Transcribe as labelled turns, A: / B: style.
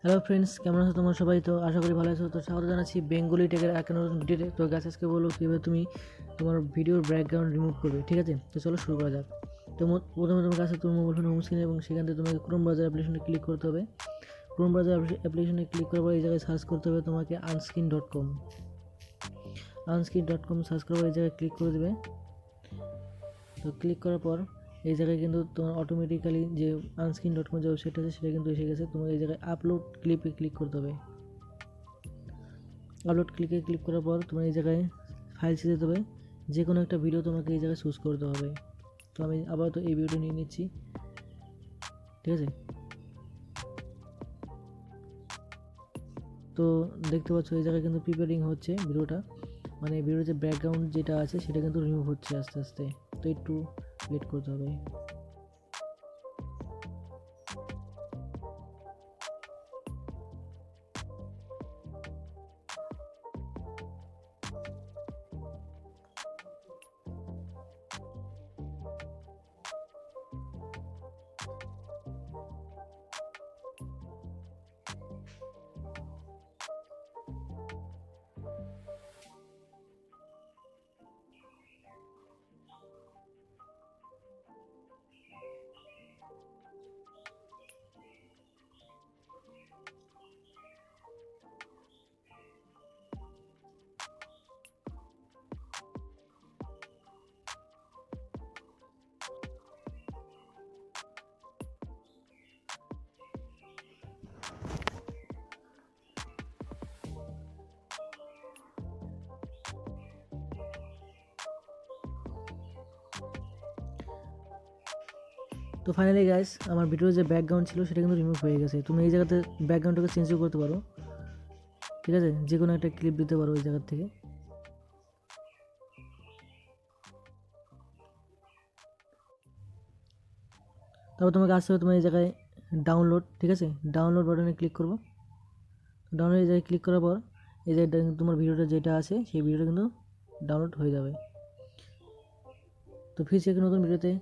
A: Hello friends, কেমন আছো তোমরা সবাই? তো আশা করি ভালো আছো। তো স্বাগত জানাচ্ছি বেঙ্গলি টেকের এক নতুন ভিডিওতে। তো গাছ আজকে বলবো কীভাবে তুমি তোমার ভিডিওর ব্যাকগ্রাউন্ড রিমুভ করবে। ঠিক আছে, তো চলো শুরু করা যাক। তো প্রথমে তোমার কাছে তোমার মোবাইল ফোন হোম স্ক্রিন এবং সেখান থেকে তোমাকে ক্রোম ব্রাউজার অ্যাপ্লিকেশনে ক্লিক করতে হবে। ক্রোম ব্রাউজার অ্যাপ্লিকেশনে ক্লিক করার পর এই জায়গায় সার্চ করতে হবে তোমাকে unscreen.com। unscreen.com সার্চ করার পর এই জায়গায় ক্লিক করে দেবে। তো ক্লিক করার পর এই জায়গায় কিন্তু তোমার অটোমেটিক্যালি যে unscreen.com যে ওয়েবসাইট আছে সেটা কিন্তু এসে গেছে। তোমার এই জায়গায় আপলোড ক্লিপে ক্লিক করতে হবে। আপলোড ক্লিক করার পর তোমার এই জায়গায় ফাইল ছেড়ে দিতে হবে। যে কোনো একটা ভিডিও তোমাকে এই জায়গায় চুজ করতে হবে। তো আমি আপাতত এই ভিডিওটা নিয়ে নিচ্ছি, ঠিক আছে। তো দেখতে পাচ্ছ এই জায়গায় কিন্তু প্রিপেয়ারিং হচ্ছে ভিডিওটা, মানে ভিডিওর যে ব্যাকগ্রাউন্ড যেটা আছে সেটা কিন্তু রিমুভ হচ্ছে আস্তে আস্তে। তো একটু ওয়েট করতে হবে। তো ফাইনালি গাইস, আমার ভিডিওর যে ব্যাকগ্রাউন্ড ছিল সেটা কিন্তু রিমুভ হয়ে গেছে। তুমি এই জায়গাতে ব্যাকগ্রাউন্ডটাকে চেঞ্জও করতে পারো, ঠিক আছে। যে কোনো একটা ক্লিপ দিতে পারো ওই জায়গা থেকে। তারপর তোমাকে আসতে হবে তোমার এই জায়গায় ডাউনলোড, ঠিক আছে। ডাউনলোড বাটনে ক্লিক করবো। ডাউনলোড এই জায়গায় ক্লিক করার পর এই জায়গায় তোমার ভিডিওটা যেটা আছে সেই ভিডিওটা কিন্তু ডাউনলোড হয়ে যাবে। তো ফিরছি একটা নতুন ভিডিওতে।